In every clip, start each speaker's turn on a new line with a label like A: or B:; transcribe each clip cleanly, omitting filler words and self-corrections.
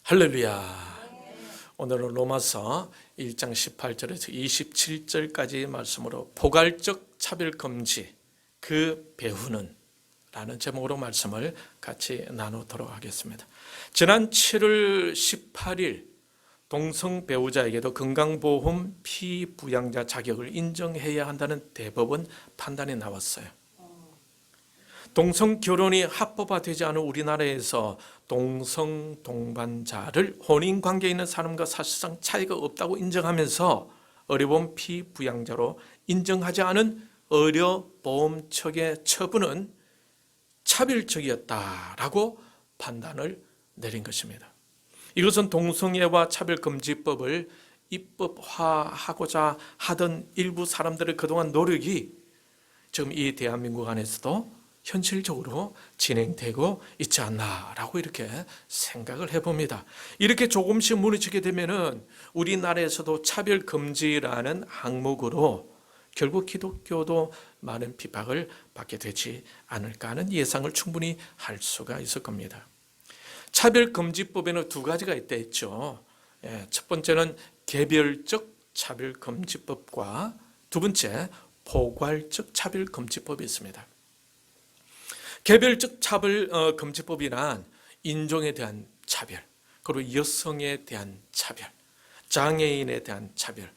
A: 할렐루야. 오늘은 로마서 1장 18절에서 27절까지 말씀으로 포괄적 차별금지 그 배후는 라는 제목으로 말씀을 같이 나누도록 하겠습니다. 지난 7월 18일 동성 배우자에게도 건강보험 피부양자 자격을 인정해야 한다는 대법원 판단이 나왔어요. 동성 결혼이 합법화되지 않은 우리나라에서 동성 동반자를 혼인 관계에 있는 사람과 사실상 차이가 없다고 인정하면서 의료보험 피부양자로 인정하지 않은 의료보험 측의 처분은 차별적이었다라고 판단을 내린 것입니다. 이것은 동성애와 차별금지법을 입법화하고자 하던 일부 사람들의 그동안 노력이 지금 이 대한민국 안에서도 현실적으로 진행되고 있지 않나라고 이렇게 생각을 해봅니다. 이렇게 조금씩 무너지게 되면은 우리나라에서도 차별금지라는 항목으로 결국 기독교도 많은 핍박을 받게 되지 않을까 하는 예상을 충분히 할 수가 있을 겁니다. 차별금지법에는 두 가지가 있다 했죠. 첫 번째는 개별적 차별금지법과 두 번째 포괄적 차별금지법이 있습니다. 개별적 차별금지법이란 인종에 대한 차별, 그리고 여성에 대한 차별, 장애인에 대한 차별,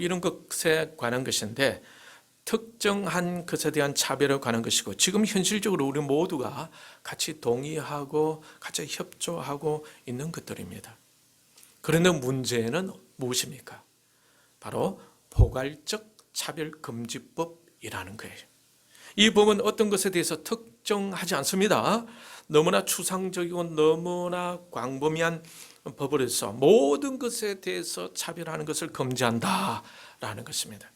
A: 이런 것에 관한 것인데 특정한 것에 대한 차별에 관한 것이고 지금 현실적으로 우리 모두가 같이 동의하고 같이 협조하고 있는 것들입니다. 그런데 문제는 무엇입니까? 바로 포괄적 차별금지법이라는 거예요. 이 법은 어떤 것에 대해서 특정하지 않습니다. 너무나 추상적이고 너무나 광범위한 법으로서 모든 것에 대해서 차별하는 것을 금지한다라는 것입니다.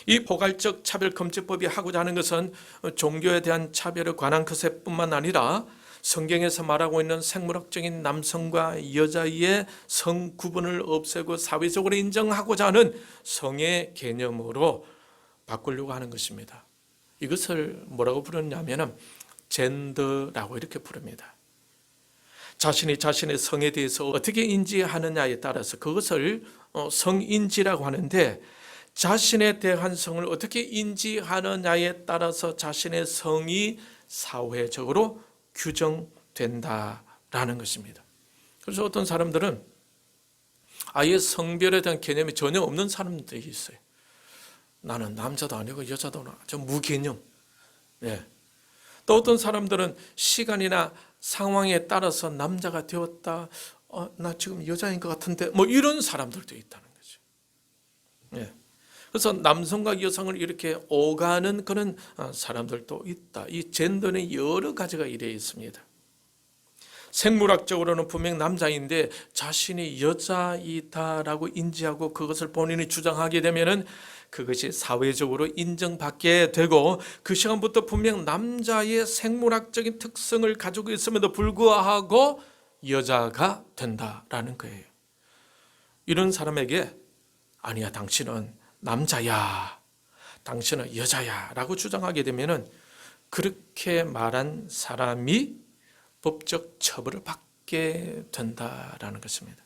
A: 이 포괄적 차별금지법이 하고자 하는 것은 종교에 대한 차별에 관한 것뿐만 아니라 성경에서 말하고 있는 생물학적인 남성과 여자의 성 구분을 없애고 사회적으로 인정하고자 하는 성의 개념으로 바꾸려고 하는 것입니다. 이것을 뭐라고 부르냐면 젠더라고 이렇게 부릅니다. 자신이 자신의 성에 대해서 어떻게 인지하느냐에 따라서 그것을 성인지라고 하는데 자신에 대한 성을 어떻게 인지하느냐에 따라서 자신의 성이 사회적으로 규정된다라는 것입니다. 그래서 어떤 사람들은 아예 성별에 대한 개념이 전혀 없는 사람들이 있어요. 나는 남자도 아니고 여자도 아니고 저 무개념. 또 어떤 사람들은 시간이나 상황에 따라서 남자가 되었다. 나 지금 여자인 것 같은데 이런 사람들도 있다는 거죠. 그래서 남성과 여성을 이렇게 오가는 그런 사람들도 있다. 이 젠더는 여러 가지가 이래 있습니다. 생물학적으로는 분명 남자인데 자신이 여자이다라고 인지하고 그것을 본인이 주장하게 되면은 그것이 사회적으로 인정받게 되고 그 시간부터 분명 남자의 생물학적인 특성을 가지고 있음에도 불구하고 여자가 된다라는 거예요. 이런 사람에게 아니야, 당신은 남자야, 당신은 여자야 라고 주장하게 되면은 그렇게 말한 사람이 법적 처벌을 받게 된다라는 것입니다.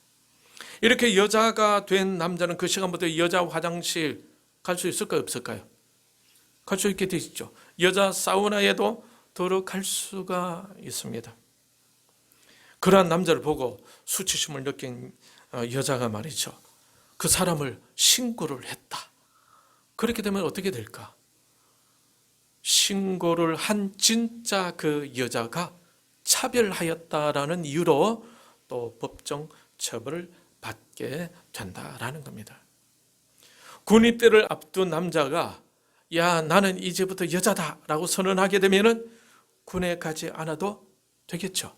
A: 이렇게 여자가 된 남자는 그 시간부터 여자 화장실 갈 수 있을까요, 없을까요? 갈 수 있게 되죠. 여자 사우나에도 들어갈 수가 있습니다. 그러한 남자를 보고 수치심을 느낀 여자가 말이죠, 그 사람을 신고를 했다. 그렇게 되면 어떻게 될까? 신고를 한 진짜 그 여자가 차별하였다라는 이유로 또 법정 처벌을 받게 된다라는 겁니다. 군입대를 앞둔 남자가 야, 나는 이제부터 여자다라고 선언하게 되면은 군에 가지 않아도 되겠죠.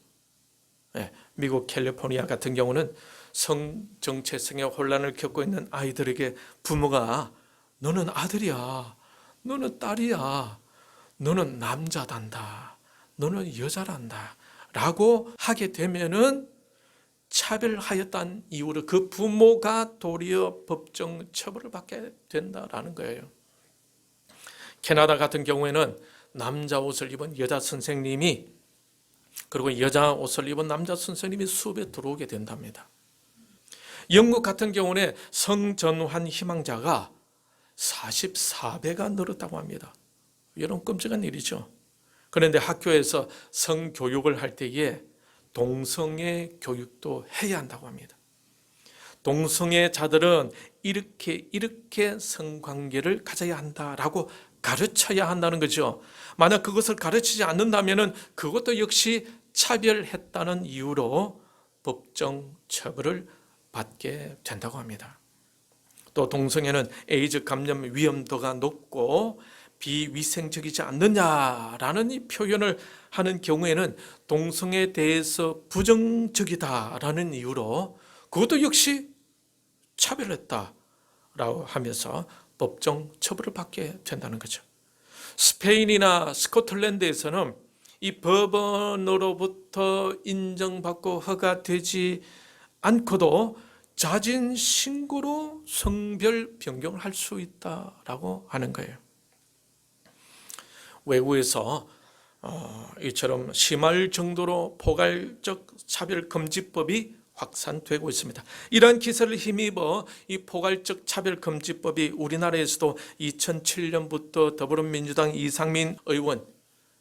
A: 미국 캘리포니아 같은 경우는 성정체성의 혼란을 겪고 있는 아이들에게 부모가 너는 아들이야, 너는 딸이야, 너는 남자단다, 너는 여자란다 라고 하게 되면은 차별하였다는 이유로 그 부모가 도리어 법정 처벌을 받게 된다라는 거예요. 캐나다 같은 경우에는 남자 옷을 입은 여자 선생님이 그리고 여자 옷을 입은 남자 선생님이 수업에 들어오게 된답니다. 영국 같은 경우는 성전환 희망자가 44배가 늘었다고 합니다. 이런 끔찍한 일이죠. 그런데 학교에서 성교육을 할 때에 동성애 교육도 해야 한다고 합니다. 동성애자들은 이렇게 성관계를 가져야 한다라고 가르쳐야 한다는 거죠. 만약 그것을 가르치지 않는다면 그것도 역시 차별했다는 이유로 법정 처벌을 받게 된다고 합니다. 또 동성애는 에이즈 감염 위험도가 높고 비위생적이지 않느냐라는 이 표현을 하는 경우에는 동성애에 대해서 부정적이다라는 이유로 그것도 역시 차별했다라고 하면서 법정 처벌을 받게 된다는 거죠. 스페인이나 스코틀랜드에서는 이 법원으로부터 인정받고 허가되지 않고도 자진 신고로 성별 변경을 할 수 있다라고 하는 거예요. 외국에서 이처럼 심할 정도로 포괄적 차별금지법이 확산되고 있습니다. 이러한 기세를 힘입어 이 포괄적 차별금지법이 우리나라에서도 2007년부터 더불어민주당 이상민 의원,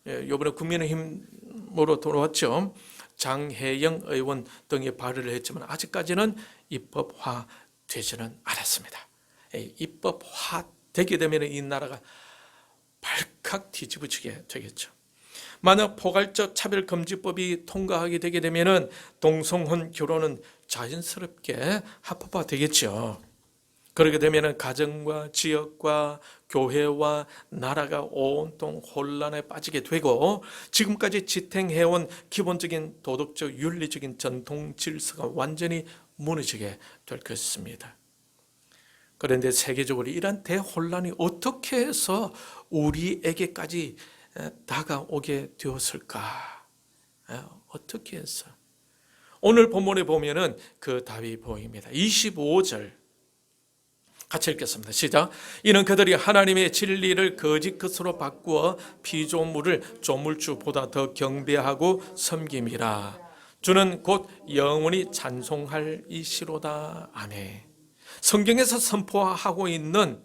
A: 이번에 국민의힘으로 돌아왔죠. 장혜영 의원 등이 발의를 했지만 아직까지는 입법화되지는 않았습니다. 입법화되게 되면 이 나라가 발칵 뒤집어지게 되겠죠. 만약 포괄적 차별금지법이 통과하게 되게 되면 동성혼 결혼은 자연스럽게 합법화되겠죠. 그렇게 되면 가정과 지역과 교회와 나라가 온통 혼란에 빠지게 되고 지금까지 지탱해온 기본적인 도덕적 윤리적인 전통 질서가 완전히 무너지게 될 것입니다. 그런데 세계적으로 이러한 대혼란이 어떻게 해서 우리에게까지 다가오게 되었을까? 어떻게 해서? 오늘 본문에 보면은 그 답이 보입니다. 25절 같이 읽겠습니다. 시작. 이는 그들이 하나님의 진리를 거짓 것으로 바꾸어 피조물을 조물주보다 더 경배하고 섬김이라. 주는 곧 영원히 찬송할 이시로다. 아멘. 성경에서 선포하고 있는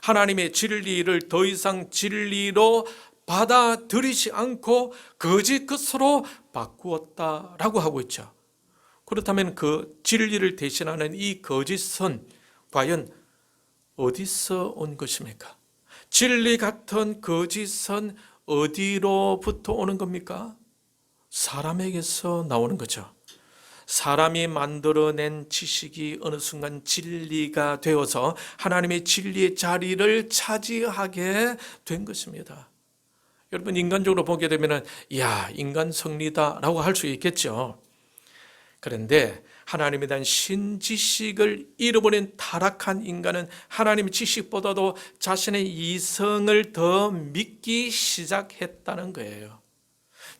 A: 하나님의 진리를 더 이상 진리로 받아들이지 않고 거짓 것으로 바꾸었다라고 하고 있죠. 그렇다면 그 진리를 대신하는 이 거짓은 과연 어디서 온 것입니까? 진리 같은 거짓은 어디로부터 오는 겁니까? 사람에게서 나오는 거죠. 사람이 만들어낸 지식이 어느 순간 진리가 되어서 하나님의 진리의 자리를 차지하게 된 것입니다. 여러분, 인간적으로 보게 되면 야, 인간 성리다라고 할 수 있겠죠. 그런데 하나님에 대한 신지식을 잃어버린 타락한 인간은 하나님의 지식보다도 자신의 이성을 더 믿기 시작했다는 거예요.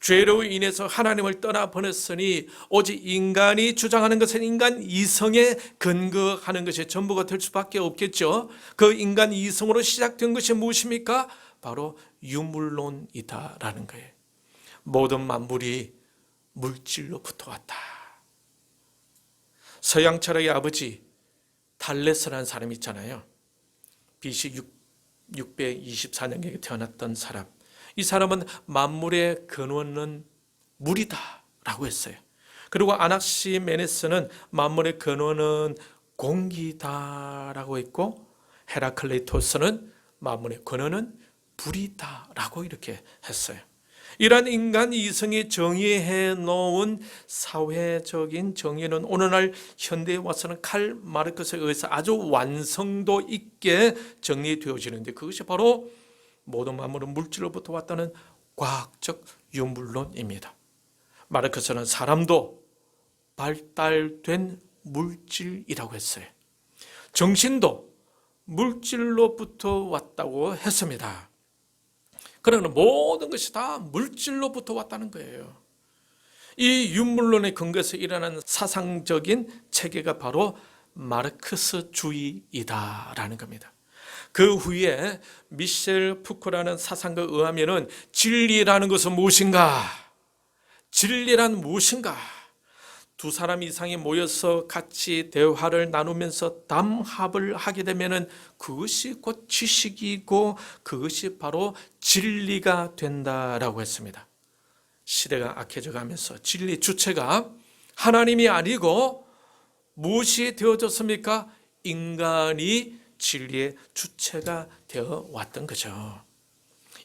A: 죄로 인해서 하나님을 떠나버렸으니 오직 인간이 주장하는 것은 인간 이성에 근거하는 것이 전부가 될 수밖에 없겠죠. 그 인간 이성으로 시작된 것이 무엇입니까? 바로 유물론이다라는 거예요. 모든 만물이 물질로부터 왔다. 서양 철학의 아버지 탈레스라는 사람이 있잖아요. BC 624년경에 태어났던 사람. 이 사람은 만물의 근원은 물이다라고 했어요. 그리고 아낙시메네스는 만물의 근원은 공기다라고 했고 헤라클레이토스는 만물의 근원은 불이다라고 이렇게 했어요. 이러한 인간 이성이 정의해 놓은 사회적인 정의는 오늘날 현대에 와서는 칼 마르크스에 의해서 아주 완성도 있게 정리되어지는데 그것이 바로 모든 만물은 물질로부터 왔다는 과학적 유물론입니다. 마르크스는 사람도 발달된 물질이라고 했어요. 정신도 물질로부터 왔다고 했습니다. 그러나 모든 것이 다 물질로부터 왔다는 거예요. 이 유물론의 근거에서 일어나는 사상적인 체계가 바로 마르크스주의이다라는 겁니다. 그 후에 미셸 푸코라는 사상가에 의하면은 진리라는 것은 무엇인가? 진리란 무엇인가? 두 사람 이상이 모여서 같이 대화를 나누면서 담합을 하게 되면은 그것이 곧 지식이고 그것이 바로 진리가 된다라고 했습니다. 시대가 악해져 가면서 진리 주체가 하나님이 아니고 무엇이 되어졌습니까? 인간이 진리의 주체가 되어 왔던 거죠.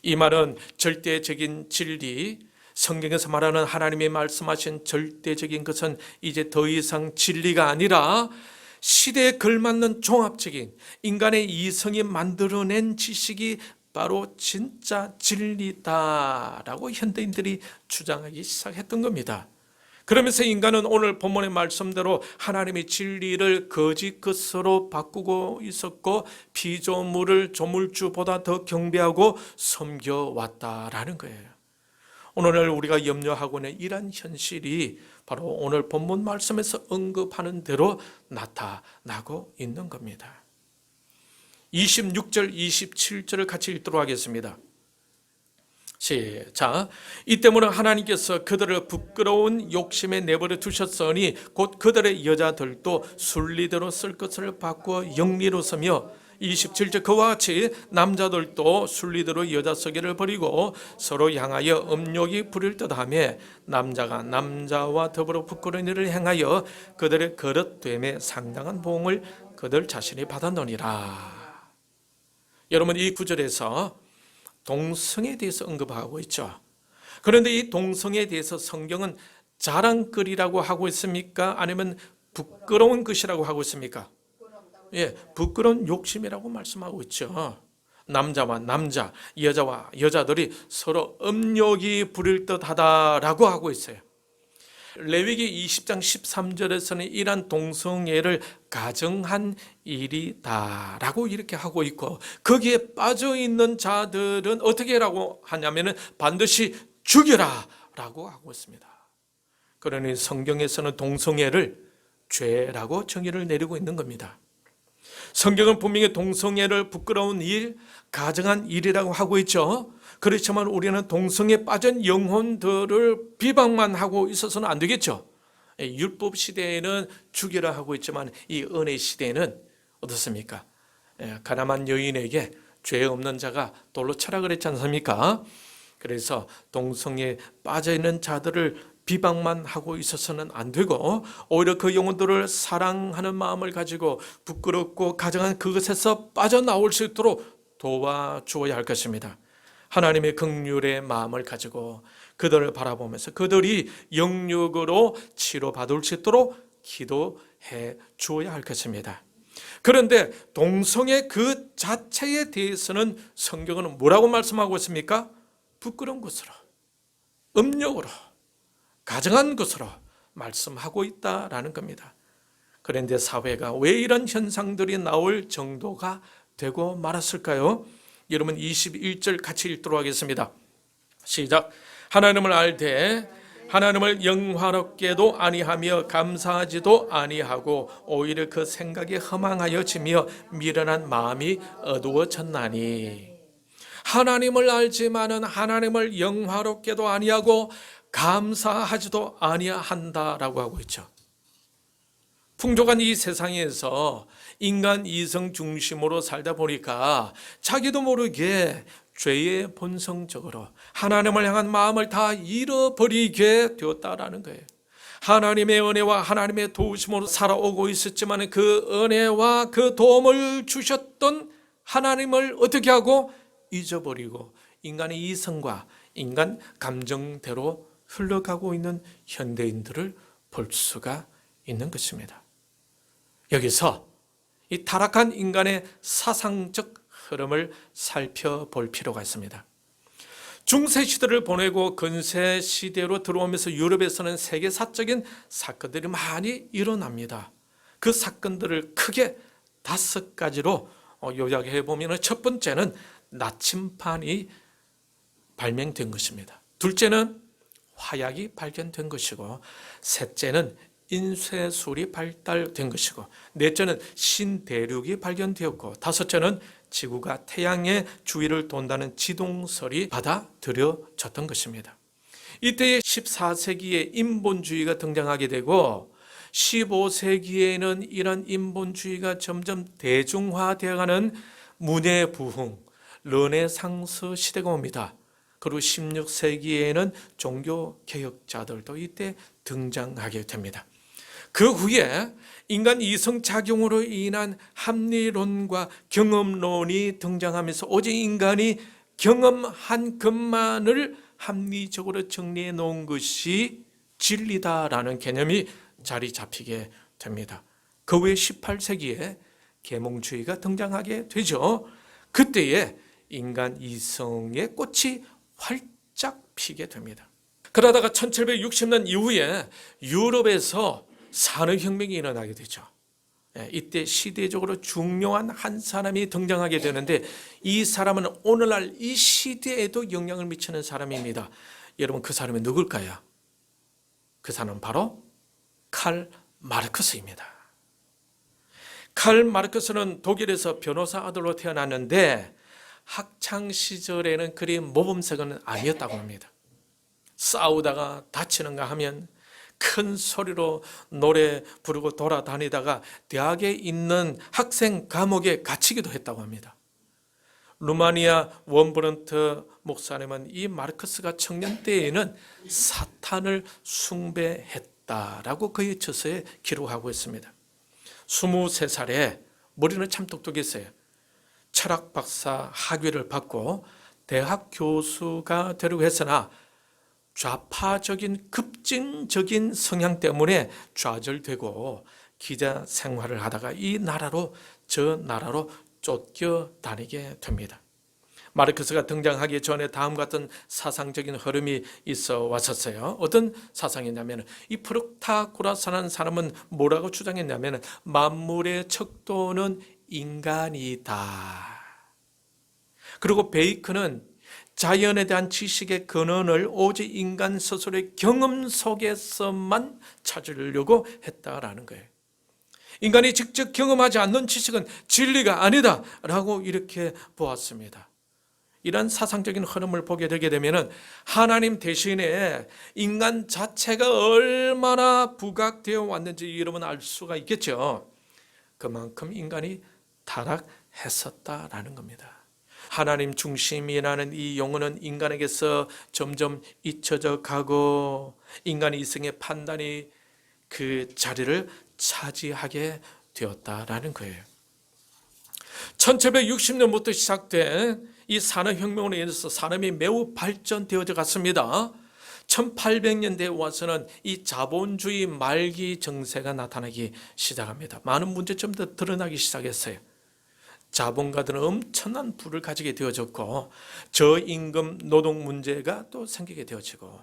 A: 이 말은 절대적인 진리, 성경에서 말하는 하나님이 말씀하신 절대적인 것은 이제 더 이상 진리가 아니라 시대에 걸맞는 종합적인 인간의 이성이 만들어낸 지식이 바로 진짜 진리다라고 현대인들이 주장하기 시작했던 겁니다. 그러면서 인간은 오늘 본문의 말씀대로 하나님의 진리를 거짓 것으로 바꾸고 있었고 피조물을 조물주보다 더 경배하고 섬겨왔다라는 거예요. 오늘 우리가 염려하고 있는 이런 현실이 바로 오늘 본문 말씀에서 언급하는 대로 나타나고 있는 겁니다. 26절, 27절을 같이 읽도록 하겠습니다. 시작. 이 때문에 하나님께서 그들을 부끄러운 욕심에 내버려 두셨으니 곧 그들의 여자들도 순리대로 쓸 것을 바꾸어 영리로 서며 27절 그와 같이 남자들도 순리대로 여자 서기를 버리고 서로 향하여 음욕이 부릴 듯하며 남자가 남자와 더불어 부끄러운 일을 행하여 그들의 거릇됨에 상당한 보응을 그들 자신이 받았노니라. 여러분, 이 구절에서 동성에 대해서 언급하고 있죠. 그런데 이 동성에 대해서 성경은 자랑거리라고 하고 있습니까? 아니면 부끄러운 것이라고 하고 있습니까? 예, 부끄러운 욕심이라고 말씀하고 있죠. 남자와 남자, 여자와 여자들이 서로 음욕이 부릴 듯하다라고 하고 있어요. 레위기 20장 13절에서는 이러한 동성애를 가정한 일이다라고 이렇게 하고 있고 거기에 빠져 있는 자들은 어떻게 라고 하냐면은 반드시 죽여라라고 하고 있습니다. 그러니 성경에서는 동성애를 죄라고 정의를 내리고 있는 겁니다. 성경은 분명히 동성애를 부끄러운 일, 가정한 일이라고 하고 있죠. 그렇지만 우리는 동성애에 빠진 영혼들을 비방만 하고 있어서는 안 되겠죠. 율법 시대에는 죽이라 하고 있지만 이 은혜 시대에는 어떻습니까? 가늠한 여인에게 죄 없는 자가 돌로 쳐라 그랬지 않습니까? 그래서 동성애에 빠져 있는 자들을 비방만 하고 있어서는 안 되고 오히려 그 영혼들을 사랑하는 마음을 가지고 부끄럽고 가정한 그것에서 빠져나올 수 있도록 도와주어야 할 것입니다. 하나님의 긍휼의 마음을 가지고 그들을 바라보면서 그들이 영육으로 치료받을 수 있도록 기도해 주어야 할 것입니다. 그런데 동성애 그 자체에 대해서는 성경은 뭐라고 말씀하고 있습니까? 부끄러운 것으로, 음욕으로, 가정한 것으로 말씀하고 있다라는 겁니다. 그런데 사회가 왜 이런 현상들이 나올 정도가 되고 말았을까요? 여러분 21절 같이 읽도록 하겠습니다. 시작. 하나님을 알되 하나님을 영화롭게도 아니하며 감사하지도 아니하고 오히려 그 생각에 허망하여지며 미련한 마음이 어두워졌나니. 하나님을 알지만은 하나님을 영화롭게도 아니하고 감사하지도 아니한다라고 하고 있죠. 풍족한 이 세상에서 인간 이성 중심으로 살다 보니까 자기도 모르게 죄의 본성적으로 하나님을 향한 마음을 다 잃어버리게 되었다라는 거예요. 하나님의 은혜와 하나님의 도우심으로 살아오고 있었지만 그 은혜와 그 도움을 주셨던 하나님을 어떻게 하고 잊어버리고 인간의 이성과 인간 감정대로 흘러가고 있는 현대인들을 볼 수가 있는 것입니다. 여기서 이 타락한 인간의 사상적 흐름을 살펴볼 필요가 있습니다. 중세시대를 보내고 근세시대로 들어오면서 유럽에서는 세계사적인 사건들이 많이 일어납니다. 그 사건들을 크게 5가지로 요약해 보면 첫 번째는 나침반이 발명된 것입니다. 둘째는 화약이 발견된 것이고 셋째는 인쇄술이 발달된 것이고 넷째는 신대륙이 발견되었고 다섯째는 지구가 태양의 주위를 돈다는 지동설이 받아들여졌던 것입니다. 이때 14세기에 인본주의가 등장하게 되고 15세기에는 이런 인본주의가 점점 대중화되어가는 문예부흥, 르네상스 시대가 옵니다. 그리고 16세기에는 종교개혁자들도 이때 등장하게 됩니다. 그 후에 인간 이성작용으로 인한 합리론과 경험론이 등장하면서 오직 인간이 경험한 것만을 합리적으로 정리해 놓은 것이 진리다라는 개념이 자리 잡히게 됩니다. 그 후에 18세기에 계몽주의가 등장하게 되죠. 그때에 인간 이성의 꽃이 활짝 피게 됩니다. 그러다가 1760년 이후에 유럽에서 산업혁명이 일어나게 되죠. 이때 시대적으로 중요한 한 사람이 등장하게 되는데 이 사람은 오늘날 이 시대에도 영향을 미치는 사람입니다. 여러분, 그 사람이 누굴까요? 그 사람은 바로 칼 마르크스입니다. 칼 마르크스는 독일에서 변호사 아들로 태어났는데 학창 시절에는 그리 모범생은 아니었다고 합니다. 싸우다가 다치는가 하면 큰 소리로 노래 부르고 돌아다니다가 대학에 있는 학생 감옥에 갇히기도 했다고 합니다. 루마니아 원브런트 목사님은 이 마르크스가 청년 때에는 사탄을 숭배했다라고 그의 저서에 기록하고 있습니다. 23살에 머리는 참 똑똑했어요. 철학 박사 학위를 받고 대학 교수가 되려고 했으나 좌파적인 급진적인 성향 때문에 좌절되고 기자 생활을 하다가 이 나라로 저 나라로 쫓겨다니게 됩니다. 마르크스가 등장하기 전에 다음과 같은 사상적인 흐름이 있어 왔었어요. 어떤 사상이냐면 이 프로타고라스라는 사람은 뭐라고 주장했냐면 만물의 척도는 인간이다. 그리고 베이컨은 자연에 대한 지식의 근원을 오직 인간 스스로의 경험 속에서만 찾으려고 했다라는 거예요. 인간이 직접 경험하지 않는 지식은 진리가 아니다 라고 이렇게 보았습니다. 이런 사상적인 흐름을 보게 되게 되면 하나님 대신에 인간 자체가 얼마나 부각되어 왔는지 여러분 알 수가 있겠죠. 그만큼 인간이 타락했었다라는 겁니다. 하나님 중심이라는 이 용어는 인간에게서 점점 잊혀져 가고 인간의 이성의 판단이 그 자리를 차지하게 되었다라는 거예요. 1760년부터 시작된 이 산업혁명으로 인해서 산업이 매우 발전되어져 갔습니다. 1800년대에 와서는 이 자본주의 말기 정세가 나타나기 시작합니다. 많은 문제점도 드러나기 시작했어요. 자본가들은 엄청난 부를 가지게 되어졌고 저임금 노동 문제가 또 생기게 되어지고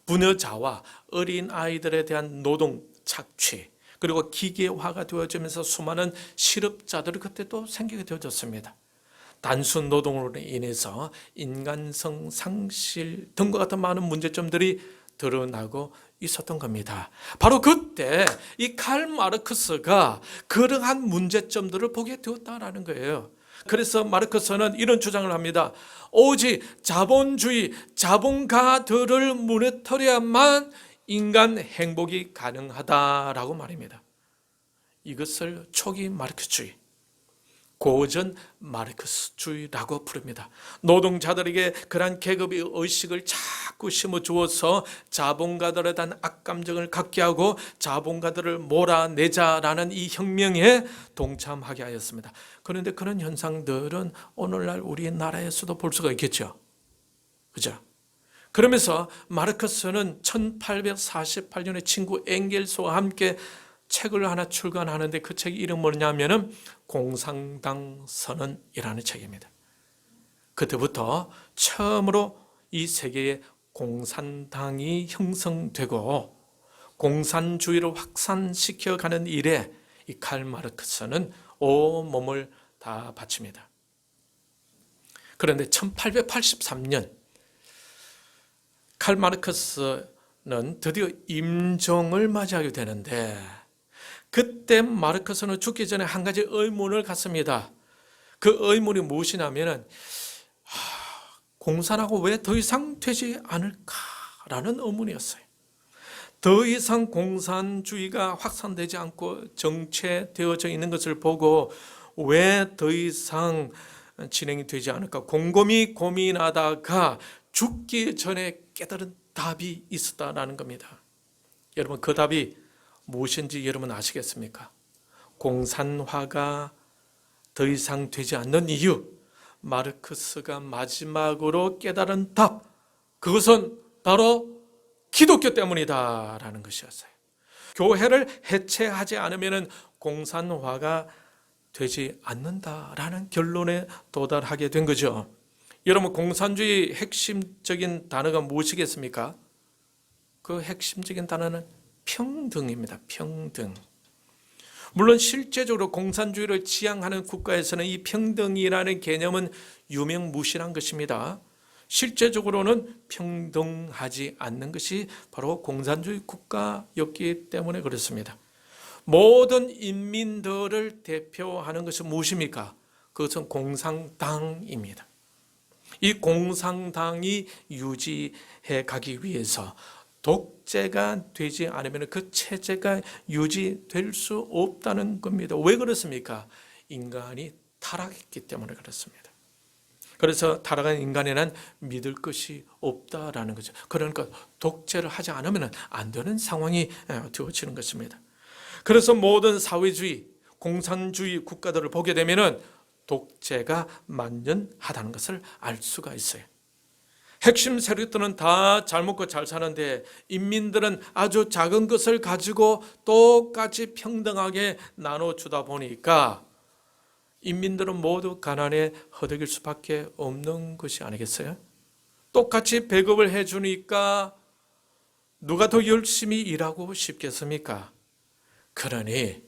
A: 부녀자와 어린 아이들에 대한 노동 착취 그리고 기계화가 되어지면서 수많은 실업자들이 그때 또 생기게 되어졌습니다. 단순 노동으로 인해서 인간성 상실 등과 같은 많은 문제점들이 드러나고 있었던 겁니다. 바로 그때 이 칼 마르크스가 그러한 문제점들을 보게 되었다라는 거예요. 그래서 마르크스는 이런 주장을 합니다. 오직 자본주의, 자본가들을 무너뜨려야만 인간 행복이 가능하다라고 말입니다. 이것을 초기 마르크스주의, 고전 마르크스주의라고 부릅니다. 노동자들에게 그러한 계급의 의식을 자꾸 심어주어서 자본가들에 대한 악감정을 갖게 하고 자본가들을 몰아내자라는 이 혁명에 동참하게 하였습니다. 그런데 그런 현상들은 오늘날 우리나라에서도 볼 수가 있겠죠. 그죠? 그러면서 마르크스는 1848년에 친구 엥겔스와 함께 책을 하나 출간하는데 그 책 이름 뭐냐면은 공산당 선언이라는 책입니다. 그때부터 처음으로 이 세계에 공산당이 형성되고 공산주의를 확산시켜가는 일에 이 칼 마르크스는 온몸을 다 바칩니다. 그런데 1883년 칼 마르크스는 드디어 임종을 맞이하게 되는데 그때 마르크스는 죽기 전에 한 가지 의문을 갖습니다. 그 의문이 무엇이냐면 공산하고 왜 더 이상 되지 않을까 라는 의문이었어요. 더 이상 공산주의가 확산되지 않고 정체되어져 있는 것을 보고 왜 더 이상 진행이 되지 않을까 곰곰이 고민하다가 죽기 전에 깨달은 답이 있었다라는 겁니다. 여러분, 그 답이 무엇인지 여러분 아시겠습니까? 공산화가 더 이상 되지 않는 이유, 마르크스가 마지막으로 깨달은 답, 그것은 바로 기독교 때문이다라는 것이었어요. 교회를 해체하지 않으면 공산화가 되지 않는다라는 결론에 도달하게 된 거죠. 여러분, 공산주의 핵심적인 단어가 무엇이겠습니까? 그 핵심적인 단어는 평등입니다. 평등. 물론 실제적으로 공산주의를 지향하는 국가에서는 이 평등이라는 개념은 유명무실한 것입니다. 실제적으로는 평등하지 않는 것이 바로 공산주의 국가였기 때문에 그렇습니다. 모든 인민들을 대표하는 것은 무엇입니까? 그것은 공산당입니다. 이 공산당이 유지해 가기 위해서 독재가 되지 않으면 그 체제가 유지될 수 없다는 겁니다. 왜 그렇습니까? 인간이 타락했기 때문에 그렇습니다. 그래서 타락한 인간에는 믿을 것이 없다라는 거죠. 그러니까 독재를 하지 않으면 안 되는 상황이 되어지는 것입니다. 그래서 모든 사회주의, 공산주의 국가들을 보게 되면 독재가 만연하다는 것을 알 수가 있어요. 핵심 세력들은 다 잘 먹고 잘 사는데 인민들은 아주 작은 것을 가지고 똑같이 평등하게 나눠주다 보니까 인민들은 모두 가난에 허덕일 수밖에 없는 것이 아니겠어요? 똑같이 배급을 해주니까 누가 더 열심히 일하고 싶겠습니까? 그러니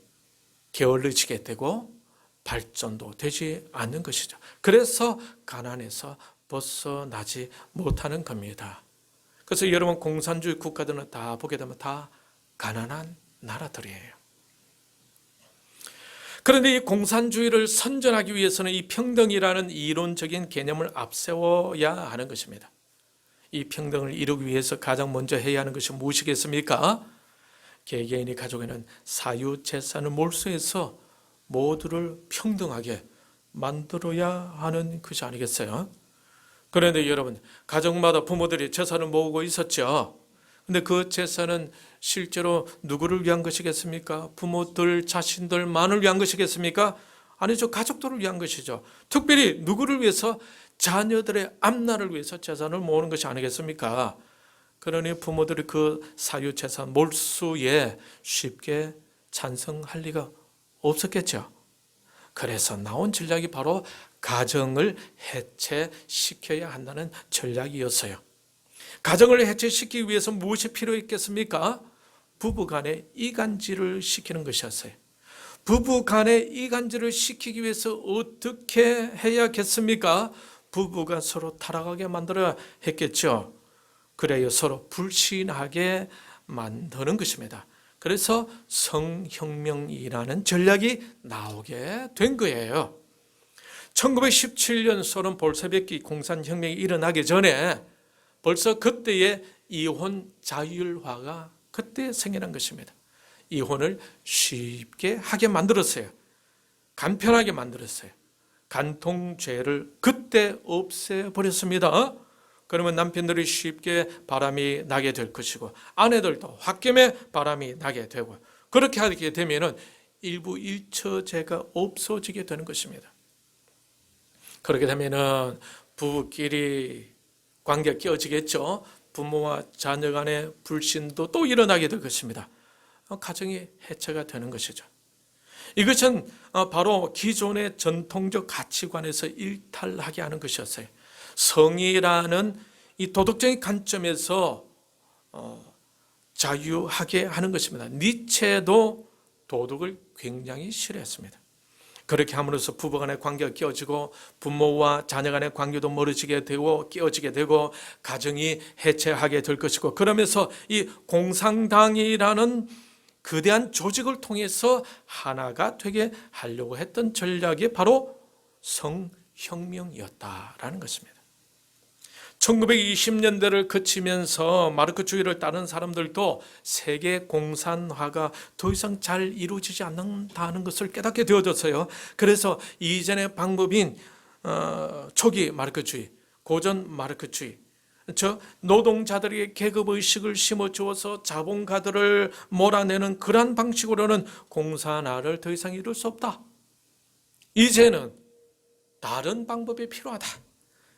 A: 게을러지게 되고 발전도 되지 않는 것이죠. 그래서 가난에서 벗어나지 못하는 겁니다. 그래서 여러분, 공산주의 국가들은 다 보게 되면 다 가난한 나라들이에요. 그런데 이 공산주의를 선전하기 위해서는 이 평등이라는 이론적인 개념을 앞세워야 하는 것입니다. 이 평등을 이루기 위해서 가장 먼저 해야 하는 것이 무엇이겠습니까? 개개인이 가지고 있는 사유재산을 몰수해서 모두를 평등하게 만들어야 하는 것이 아니겠어요? 그런데 여러분, 가정마다 부모들이 재산을 모으고 있었죠. 근데 그 재산은 실제로 누구를 위한 것이겠습니까? 부모들, 자신들만을 위한 것이겠습니까? 아니죠. 가족들을 위한 것이죠. 특별히 누구를 위해서? 자녀들의 앞날을 위해서 재산을 모으는 것이 아니겠습니까? 그러니 부모들이 그 사유재산 몰수에 쉽게 찬성할 리가 없었겠죠. 그래서 나온 전략이 바로 가정을 해체시켜야 한다는 전략이었어요. 가정을 해체시키기 위해서 무엇이 필요했겠습니까? 부부간의 이간질을 시키는 것이었어요. 부부간의 이간질을 시키기 위해서 어떻게 해야겠습니까? 부부가 서로 타락하게 만들어야 했겠죠. 그래야 서로 불신하게 만드는 것입니다. 그래서 성혁명이라는 전략이 나오게 된 거예요. 1917년 소련 볼셰비키 공산혁명이 일어나기 전에 벌써 그때의 이혼 자율화가 그때 생겨난 것입니다. 이혼을 쉽게 하게 만들었어요. 간편하게 만들었어요. 간통죄를 그때 없애버렸습니다. 그러면 남편들이 쉽게 바람이 나게 될 것이고 아내들도 홧김에 바람이 나게 되고 그렇게 하게 되면 일부 일처제가 없어지게 되는 것입니다. 그렇게 되면 부부끼리 관계가 깨어지겠죠. 부모와 자녀 간의 불신도 또 일어나게 될 것입니다. 가정이 해체가 되는 것이죠. 이것은 바로 기존의 전통적 가치관에서 일탈하게 하는 것이었어요. 성이라는 이 도덕적인 관점에서 자유하게 하는 것입니다. 니체도 도덕을 굉장히 싫어했습니다. 그렇게 함으로써 부부간의 관계가 깨어지고 부모와 자녀 간의 관계도 멀어지게 되고 깨어지게 되고 가정이 해체하게 될 것이고 그러면서 이 공산당이라는 거대한 조직을 통해서 하나가 되게 하려고 했던 전략이 바로 성혁명이었다라는 것입니다. 1920년대를 거치면서 마르크주의를 따른 사람들도 세계 공산화가 더 이상 잘 이루어지지 않는다는 것을 깨닫게 되어졌어요. 그래서 이전의 방법인 초기 마르크주의, 고전 마르크주의, 노동자들에게 계급의식을 심어주어서 자본가들을 몰아내는 그러한 방식으로는 공산화를 더 이상 이룰 수 없다. 이제는 다른 방법이 필요하다.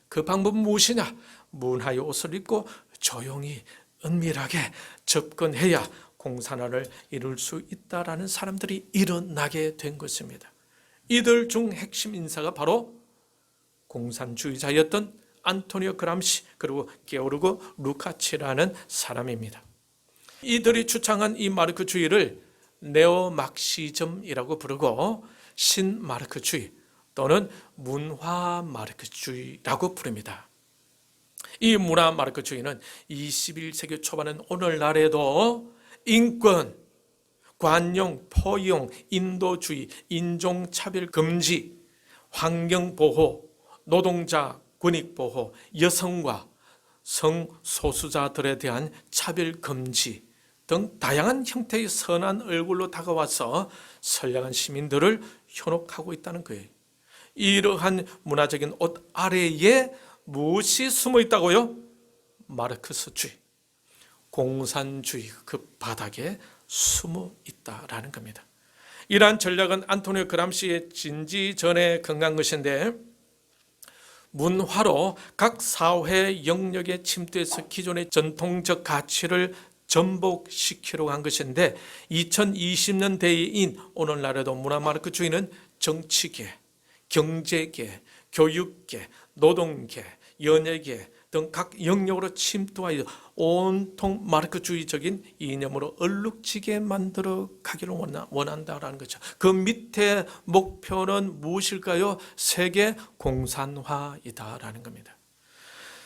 A: 그 방법은 무엇이냐? 문화의 옷을 입고 조용히 은밀하게 접근해야 공산화를 이룰 수 있다라는 사람들이 일어나게 된 것입니다. 이들 중 핵심 인사가 바로 공산주의자였던 안토니오 그람시 그리고 게오르고 루카치라는 사람입니다. 이들이 주창한 이 마르크주의를 네오막시즘이라고 부르고 신마르크주의 또는 문화마르크주의라고 부릅니다. 이 문화마르크주의는 21세기 초반인 오늘날에도 인권, 관용, 포용, 인도주의, 인종차별 금지, 환경보호, 노동자 권익보호, 여성과 성소수자들에 대한 차별 금지 등 다양한 형태의 선한 얼굴로 다가와서 선량한 시민들을 현혹하고 있다는 거예요. 이러한 문화적인 옷 아래에 무엇이 숨어 있다고요? 마르크스주의, 공산주의 그 바닥에 숨어 있다라는 겁니다. 이러한 전략은 안토니오 그람시의 진지 전에 건간 것인데, 문화로 각 사회 영역에 침투해서 기존의 전통적 가치를 전복시키려고 한 것인데, 2020년대인 오늘날에도 문화마르크주의는 정치계, 경제계, 교육계, 노동계, 연예계 등 각 영역으로 침투하여 온통 마르크주의적인 이념으로 얼룩지게 만들어 가기를 원한다라는 거죠. 그 밑에 목표는 무엇일까요? 세계 공산화이다라는 겁니다.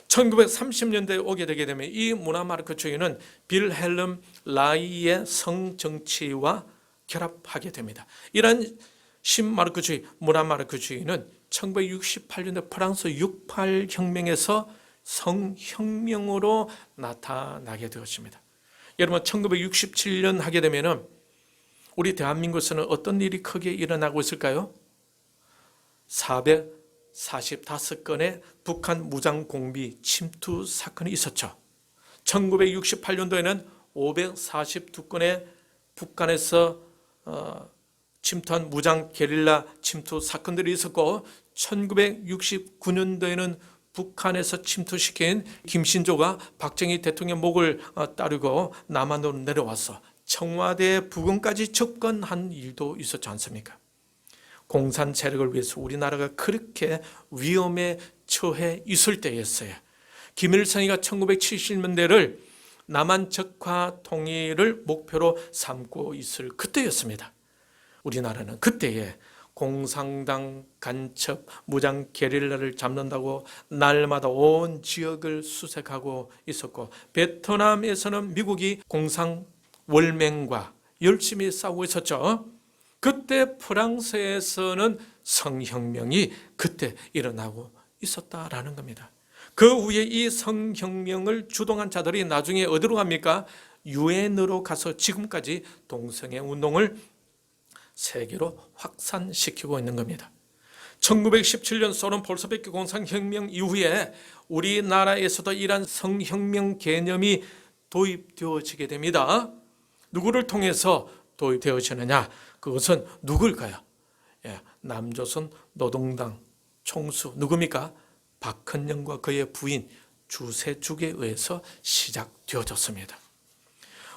A: 1930년대에 오게 되게 되면 이 문화마르크주의는 빌헬름 라이의 성정치와 결합하게 됩니다. 이런 신마르크주의, 문화마르크주의는 1968년대 프랑스 68혁명에서 성혁명으로 나타나게 되었습니다. 여러분, 1967년 하게 되면 우리 대한민국에서는 어떤 일이 크게 일어나고 있을까요? 445건의 북한 무장공비 침투 사건이 있었죠. 1968년도에는 542건의 북한에서 침투한 무장 게릴라 침투 사건들이 있었고, 1969년도에는 북한에서 침투시킨 김신조가 박정희 대통령 목을 따르고 남한으로 내려와서 청와대 부근까지 접근한 일도 있었지 않습니까? 공산 세력을 위해서 우리나라가 그렇게 위험에 처해 있을 때였어요. 김일성이가 1970년대를 남한 적화 통일을 목표로 삼고 있을 그때였습니다. 우리나라는 그때에 공산당 간첩 무장 게릴라를 잡는다고 날마다 온 지역을 수색하고 있었고, 베트남에서는 미국이 공산 월맹과 열심히 싸우고 있었죠. 그때 프랑스에서는 성혁명이 그때 일어나고 있었다라는 겁니다. 그 후에 이 성혁명을 주동한 자들이 나중에 어디로 갑니까? 유엔으로 가서 지금까지 동성애 운동을 세계로 확산시키고 있는 겁니다. 1917년 소련 볼셰비키 공산혁명 이후에 우리나라에서도 이러한 성혁명 개념이 도입되어지게 됩니다. 누구를 통해서 도입되어지느냐? 그것은 누굴까요? 남조선 노동당 총수 누굽니까? 박헌영과 그의 부인 주세죽에 의해서 시작되어졌습니다.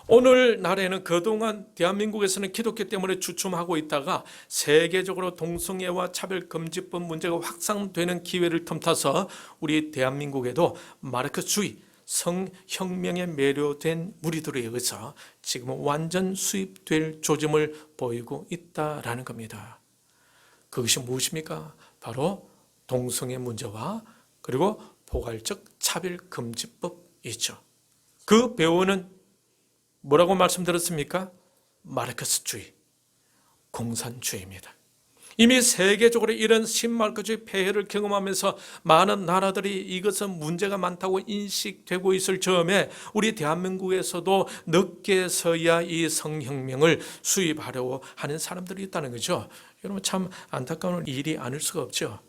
A: 오늘날에는 그동안 대한민국에서는 기독교 때문에 주춤하고 있다가 세계적으로 동성애와 차별금지법 문제가 확산되는 기회를 틈타서 우리 대한민국에도 마르크스주의, 성혁명에 매료된 무리들에 의해서 지금은 완전 수입될 조짐을 보이고 있다라는 겁니다. 그것이 무엇입니까? 바로 동성애 문제와 그리고 포괄적 차별금지법이죠. 그 배후는 뭐라고 말씀드렸습니까? 마르크스주의, 공산주의입니다. 이미 세계적으로 이런 신말크주의 폐해를 경험하면서 많은 나라들이 이것은 문제가 많다고 인식되고 있을 즈음에 우리 대한민국에서도 늦게서야 이 성혁명을 수입하려고 하는 사람들이 있다는 거죠. 여러분, 참 안타까운 일이 아닐 수가 없죠.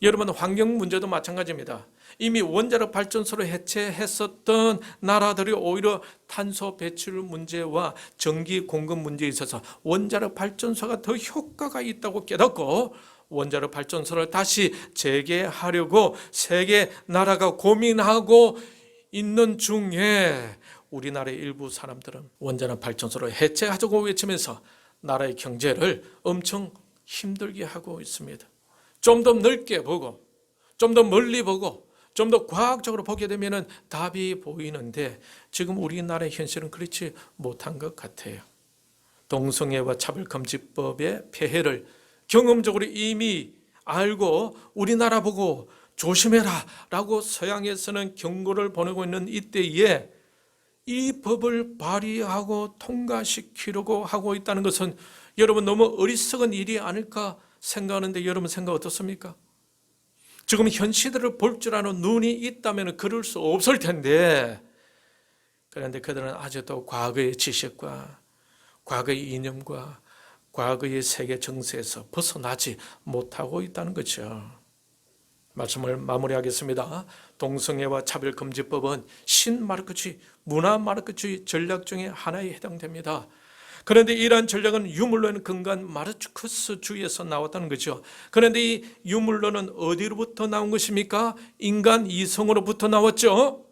A: 여러분, 환경 문제도 마찬가지입니다. 이미 원자력 발전소를 해체했었던 나라들이 오히려 탄소 배출 문제와 전기 공급 문제에 있어서 원자력 발전소가 더 효과가 있다고 깨닫고 원자력 발전소를 다시 재개하려고 세계 나라가 고민하고 있는 중에 우리나라의 일부 사람들은 원자력 발전소를 해체하자고 외치면서 나라의 경제를 엄청 힘들게 하고 있습니다. 좀 더 넓게 보고, 좀 더 멀리 보고, 좀 더 과학적으로 보게 되면 답이 보이는데 지금 우리나라의 현실은 그렇지 못한 것 같아요. 동성애와 차별금지법의 폐해를 경험적으로 이미 알고 우리나라 보고 조심해라 라고 서양에서는 경고를 보내고 있는 이때에 이 법을 발의하고 통과시키려고 하고 있다는 것은 여러분 너무 어리석은 일이 아닐까 생각하는데 여러분 생각 어떻습니까? 지금 현 시대를 볼 줄 아는 눈이 있다면 그럴 수 없을 텐데, 그런데 그들은 아직도 과거의 지식과 과거의 이념과 과거의 세계 정세에서 벗어나지 못하고 있다는 거죠. 말씀을 마무리하겠습니다. 동성애와 차별금지법은 신마르크주의, 문화마르크주의 전략 중에 하나에 해당됩니다. 그런데 이러한 전략은 유물론에 근거한 마르크스주의에서 나왔다는 거죠. 그런데 이 유물론은 어디로부터 나온 것입니까? 인간 이성으로부터 나왔죠.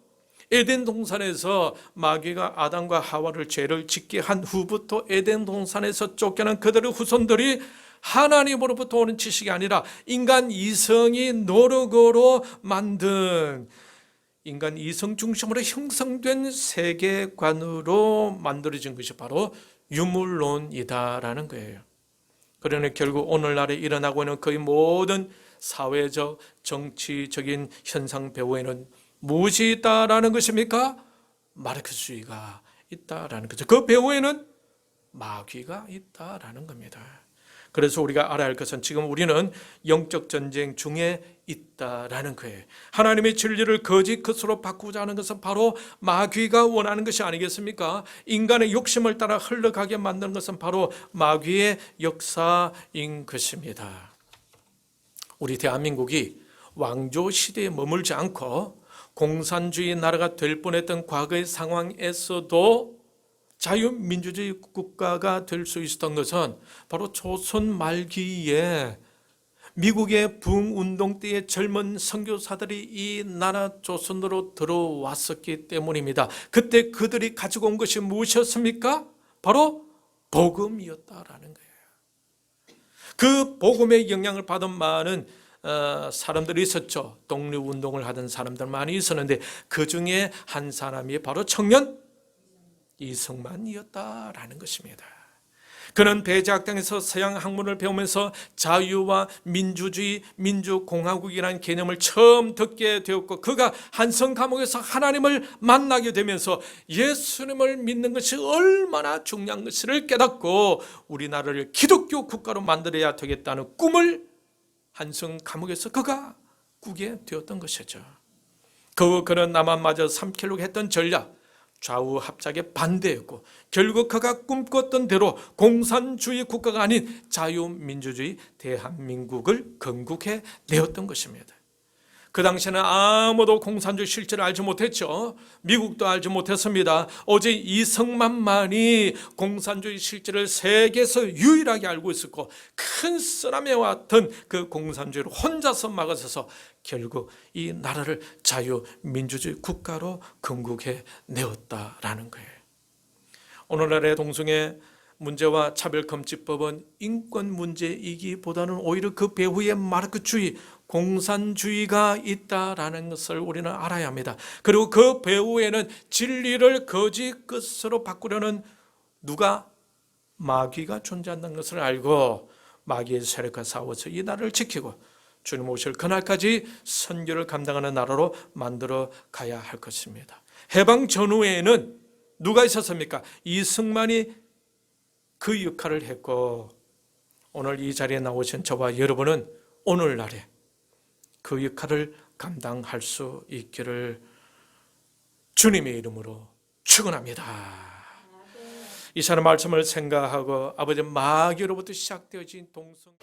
A: 에덴 동산에서 마귀가 아담과 하와를 죄를 짓게 한 후부터 에덴 동산에서 쫓겨난 그들의 후손들이 하나님으로부터 오는 지식이 아니라 인간 이성이 노력으로 만든 인간 이성 중심으로 형성된 세계관으로 만들어진 것이 바로 유물론이다라는 거예요. 그러니 결국 오늘날에 일어나고 있는 거의 모든 사회적, 정치적인 현상 배후에는 무엇이 있다라는 것입니까? 마르크스주의가 있다라는 거죠. 그 배후에는 마귀가 있다라는 겁니다. 그래서 우리가 알아야 할 것은 지금 우리는 영적 전쟁 중에 있다라는 거예요. 하나님의 진리를 거짓 것으로 바꾸자 하는 것은 바로 마귀가 원하는 것이 아니겠습니까? 인간의 욕심을 따라 흘러가게 만드는 것은 바로 마귀의 역사인 것입니다. 우리 대한민국이 왕조 시대에 머물지 않고 공산주의 나라가 될 뻔했던 과거의 상황에서도 자유민주주의 국가가 될 수 있었던 것은 바로 조선 말기에 미국의 부흥운동 때의 젊은 선교사들이 이 나라 조선으로 들어왔었기 때문입니다. 그때 그들이 가지고 온 것이 무엇이었습니까? 바로 복음이었다라는 거예요. 그 복음의 영향을 받은 많은 사람들이 있었죠. 독립운동을 하던 사람들 많이 있었는데 그 중에 한 사람이 바로 청년 이승만이었다라는 것입니다. 그는 배제학당에서 서양 학문을 배우면서 자유와 민주주의, 민주공화국이라는 개념을 처음 듣게 되었고 그가 한성 감옥에서 하나님을 만나게 되면서 예수님을 믿는 것이 얼마나 중요한 것을 깨닫고 우리나라를 기독교 국가로 만들어야 되겠다는 꿈을 한성 감옥에서 그가 꾸게 되었던 것이죠. 그는 남한마저 삼키려고 했던 전략, 좌우 합작에 반대했고 결국 그가 꿈꿨던 대로 공산주의 국가가 아닌 자유민주주의 대한민국을 건국해 내었던 것입니다. 그 당시에는 아무도 공산주의 실체를 알지 못했죠. 미국도 알지 못했습니다. 오직 이승만만이 공산주의 실체를 세계에서 유일하게 알고 있었고 큰 쓰나미 왔던 그 공산주의를 혼자서 막아서서 결국 이 나라를 자유민주주의 국가로 건국해 내었다라는 거예요. 오늘날의 동성애 문제와 차별금지법은 인권 문제이기보다는 오히려 그 배후에 마르크주의, 공산주의가 있다라는 것을 우리는 알아야 합니다. 그리고 그 배후에는 진리를 거짓 것으로 바꾸려는 누가? 마귀가 존재한다는 것을 알고 마귀의 세력과 싸워서 이 나라를 지키고 주님 오실 그날까지 선교를 감당하는 나라로 만들어 가야 할 것입니다. 해방 전후에는 누가 있었습니까? 이승만이 그 역할을 했고 오늘 이 자리에 나오신 저와 여러분은 오늘날에 그 역할을 감당할 수 있기를 주님의 이름으로 축원합니다. 이 사람 말씀을 생각하고 아버지 마귀로부터 시작되어진 동성